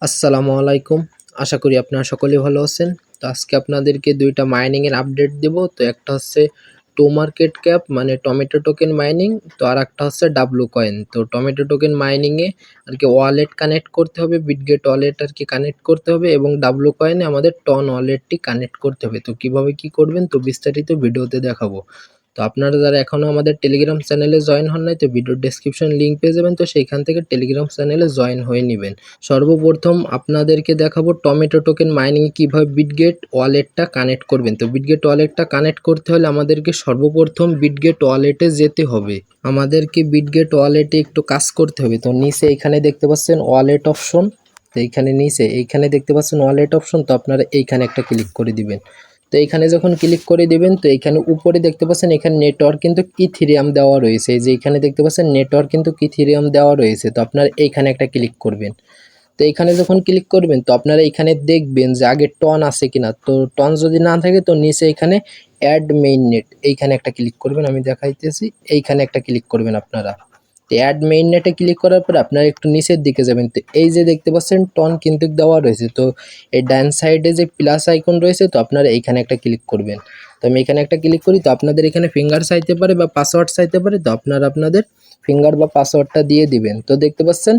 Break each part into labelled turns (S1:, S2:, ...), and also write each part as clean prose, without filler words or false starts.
S1: আসসালামু আলাইকুম। আশা করি আপনারা সকলেই ভালো আছেন। তো আজকে আপনাদেরকে ২ টা মাইনিং এর আপডেট দিব। তো একটা হচ্ছে টো মার্কেট ক্যাপ মানে টমেটো টোকেন মাইনিং, তো আরেকটা হচ্ছে ডাব্লু কয়েন। তো টমেটো টোকেন মাইনিং এ আরকি ওয়ালেট কানেক্ট করতে হবে, বিটগেট ওয়ালেট আরকি কানেক্ট করতে হবে এবং ডাব্লু কয়েনে আমাদের টন ওয়ালেটটি কানেক্ট করতে হবে। তো কিভাবে কি করবেন তো বিস্তারিত ভিডিওতে দেখাবো। তো আপনারা যারা এখনো আমাদের টেলিগ্রাম চ্যানেলে জয়েন হন নাই, তো ভিডিওর ডেসক্রিপশন লিংক পেয়ে যাবেন, তো সেইখান থেকে টেলিগ্রাম চ্যানেলে জয়েন হয়ে নিবেন। সর্বপ্রথম আপনাদেরকে দেখাবো টমেটো টোকেন মাইনিং এ কিভাবে বিটগেট ওয়ালেটটা কানেক্ট করবেন। তো বিটগেট ওয়ালেটটা কানেক্ট করতে হলে আমাদেরকে সর্বপ্রথম বিটগেট ওয়ালেটে যেতে হবে। আমাদেরকে বিটগেট ওয়ালেটে একটু কাজ করতে হবে। তো নিচে এখানে দেখতে পাচ্ছেন ওয়ালেট অপশন, তো এইখানে নিচে এইখানে দেখতে পাচ্ছেন ওয়ালেট অপশন, তো আপনারা এইখানে একটা ক্লিক করে দিবেন। তো এইখানে যখন ক্লিক করে দিবেন তো এইখানে উপরে দেখতে পাচ্ছেন এখানে নেটওয়ার্ক কিন্তু ইথেরিয়াম দেওয়া রয়েছে। এই যে এখানে দেখতে পাচ্ছেন নেটওয়ার্ক কিন্তু ইথেরিয়াম দেওয়া রয়েছে, তো আপনারা এইখানে একটা ক্লিক করবেন। তো এইখানে যখন ক্লিক করবেন তো আপনারা এখানে দেখবেন যে আগে টন আছে কিনা। তো টন যদি না থাকে তো নিচে এখানে অ্যাড মেইন নেট এইখানে একটা ক্লিক করবেন, আমি দেখাইতেছি। এইখানে একটা ক্লিক করবেন আপনারা। তো অ্যাড মেইন নেটে ক্লিক করার পর আপনারা একটু নিচের দিকে যাবেন। তো এই যে দেখতে পাচ্ছেন টন কিন্তু দেওয়া রয়েছে, তো এই ডান সাইডে যে প্লাস আইকন রয়েছে তো আপনারা এইখানে একটা ক্লিক করবেন। তো আমি এখানে একটা ক্লিক করি, তো আপনাদের এখানে ফিঙ্গার চাইতে পারে বা পাসওয়ার্ড চাইতে পারে, তো আপনারা আপনাদের ফিঙ্গার বা পাসওয়ার্ডটা দিয়ে দিবেন। তো দেখতে পাচ্ছেন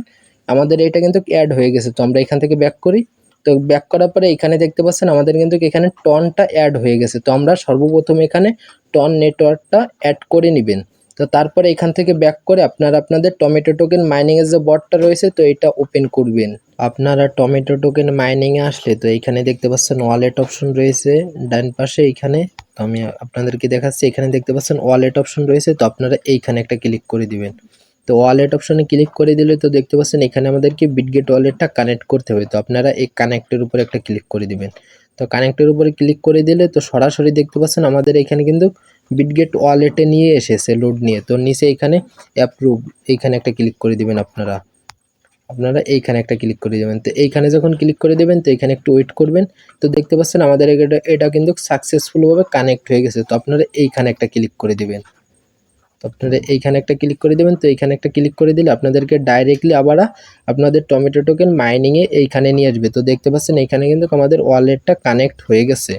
S1: আমাদের এটা কিন্তু অ্যাড হয়ে গেছে। তো আমরা এখান থেকে ব্যাক করি। তো ব্যাক করার পরে এখানে দেখতে পাচ্ছেন আমাদের কিন্তু এখানে টনটা অ্যাড হয়ে গেছে। তো আমরা সর্বপ্রথম এখানে টন নেটওয়ার্কটা অ্যাড করে নেবেন। তো তারপরে এখান থেকে ব্যাক করে আপনারা আপনাদের টমেটো টোকেন মাইনিং এর যে বটটা রয়েছে তো এটা ওপেন করবেন। আপনারা টমেটো টোকেন মাইনিং এ আসলে তো এইখানে দেখতে পাচ্ছেন ওয়ালেট অপশন রয়েছে ডান পাশে এইখানে। তো আমি আপনাদেরকে দেখাচ্ছি, এখানে দেখতে পাচ্ছেন ওয়ালেট অপশন রয়েছে, তো আপনারা এইখানে একটা ক্লিক করে দিবেন। তো ওয়ালেট অপশনে ক্লিক করে দিলে তো দেখতে পাচ্ছেন এখানে আমাদেরকে বিটগেট ওয়ালেটটা কানেক্ট করতে হবে। তো আপনারা এই কানেক্টের উপরে একটা ক্লিক করে দিবেন। তো কানেক্টের উপরে ক্লিক করে দিলে তো সরাসরি দেখতে পাচ্ছেন আমাদের এখানে কিন্তু বিটগেট ওয়ালেটে নিয়ে এসেছে লোড নিয়ে। তো নিচে এখানে অ্যাপ্রুভ এইখানে একটা ক্লিক করে দিবেন আপনারা। আপনারা এইখানে একটা ক্লিক করে দেবেন। তো এইখানে যখন ক্লিক করে দেবেন তো এখানে একটু ওয়েট করবেন। তো দেখতে পাচ্ছেন আমাদের এটা কিন্তু সাকসেসফুলভাবে কানেক্ট হয়ে গেছে। তো আপনারা এইখানে একটা ক্লিক করে দিবেন। তো আপনারা এইখানে একটা ক্লিক করে দেবেন। তো এইখানে একটা ক্লিক করে দিলে আপনাদেরকে ডাইরেক্টলি আবার আপনাদের টমেটো টোকেন মাইনিং এ এইখানে নিয়ে আসবে। তো দেখতে পাচ্ছেন এখানে কিন্তু আমাদের ওয়ালেটটা কানেক্ট হয়ে গেছে।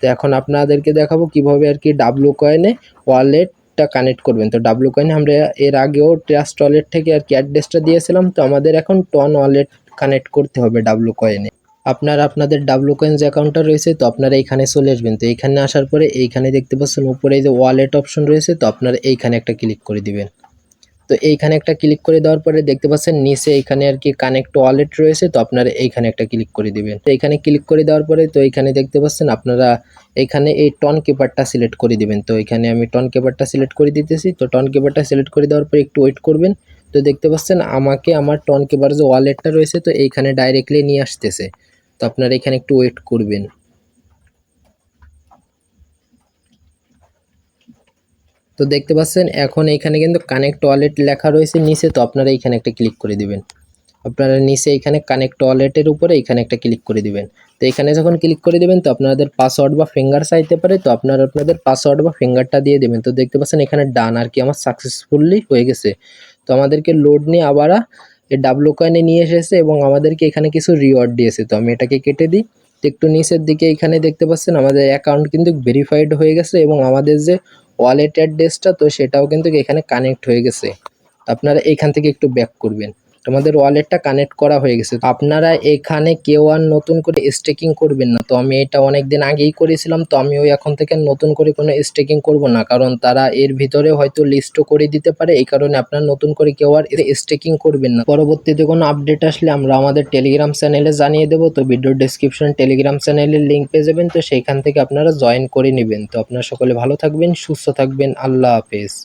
S1: তো এখন আপনাদেরকে দেখাবো কিভাবে আর কি ডাব্লু কয়েনে ওয়ালেটটা কানেক্ট করবেন। তো ডাব্লু কয়েনে আমরা এর আগেও ট্রাস্ট ওয়ালেট থেকে আর কি অ্যাড্রেসটা দিয়েছিলাম। তো আমাদের এখন টন ওয়ালেট কানেক্ট করতে হবে ডাব্লু কয়েনে। আপনারা আপনাদের ডাব্লু কয়েন যে অ্যাকাউন্টটা রয়েছে তো আপনারা এইখানে চলে আসবেন। তো এইখানে আসার পরে এইখানে দেখতে পাচ্ছেন উপরে এই যে ওয়ালেট অপশন রয়েছে, তো আপনারা এইখানে একটা ক্লিক করে দিবেন। তো এইখানে একটা ক্লিক করে দেওয়ার পরে দেখতে পাচ্ছেন নিচে এইখানে আর কি কানেক্ট ওয়ালেট রয়েছে, তো আপনারা এইখানে একটা ক্লিক করে দিবেন। তো এইখানে ক্লিক করে দেওয়ার পরে তো এইখানে দেখতে পাচ্ছেন আপনারা এইখানে এই টন কিপারটা সিলেক্ট করে দিবেন। তো এখানে আমি টন কিপারটা সিলেক্ট করে দিতেছি। তো টন কিপারটা সিলেক্ট করে দেওয়ার পরে একটু ওয়েট করবেন। তো দেখতে পাচ্ছেন আমাকে আমার টন কিপার যে ওয়ালেটটা রয়েছে তো এইখানে ডাইরেক্টলি নিয়ে আসতেছে। তো আপনারা এখানে একটু ওয়েট করবেন। তো দেখতে পাচ্ছেন এখন এইখানে কিন্তু কানেক্ট ওয়ালেট লেখা রয়েছে নিচে, তো আপনারা এইখানে একটা ক্লিক করে দিবেন। আপনারা নিচে এইখানে কানেক্ট ওয়ালেটের উপরে এইখানে একটা ক্লিক করে দিবেন। তো এখানে যখন ক্লিক করে দিবেন তো আপনাদের পাসওয়ার্ড বা ফিঙ্গার চাইতে পারে, তো আপনারা আপনাদের পাসওয়ার্ড বা ফিঙ্গারটা দিয়ে দেবেন। তো দেখতে পাচ্ছেন এখানে ডান আর কি আমার সাকসেসফুলি হয়ে গেছে। তো আমাদেরকে লোড নিয়ে আবার এই ডাব্লু কয়েনে নিয়ে এসেছে এবং আমাদেরকে এখানে কিছু রিওয়ার্ড দিয়েছে। তো আমি এটাকে কেটে দিই। তো একটু নিচের দিকে এখানে দেখতে পাচ্ছেন আমাদের অ্যাকাউন্ট কিন্তু ভেরিফাইড হয়ে গেছে এবং আমাদের যে ওয়ালেট অ্যাড্রেসটা তো সেটাও কিন্তু এখানে কানেক্ট হয়ে গেছে। আপনারা এখান থেকে একটু ব্যাক করবেন। তোমাদের ওয়ালেটটা কানেক্ট করা হয়ে গেছে। আপনারা এখানে কেউ আর নতুন করে স্টেকিং করবেন না। তো আমি এটা অনেকদিন আগেই করেছিলাম, তো আমি ওই এখন থেকে নতুন করে কোনো স্টেকিং করব না, কারণ তারা এর ভিতরে হয়তো লিস্টও করে দিতে পারে। এই কারণে আপনারা নতুন করে কেউ আর স্টেকিং করবেন না। পরবর্তীতে কোনো আপডেট আসলে আমরা আমাদের টেলিগ্রাম চ্যানেলে জানিয়ে দেবো। তো ভিডিওর ডেসক্রিপশনে টেলিগ্রাম চ্যানেলের লিঙ্ক পেয়ে যাবেন, তো সেইখান থেকে আপনারা জয়েন করে নেবেন। তো আপনারা সকলে ভালো থাকবেন, সুস্থ থাকবেন। আল্লাহ হাফেজ।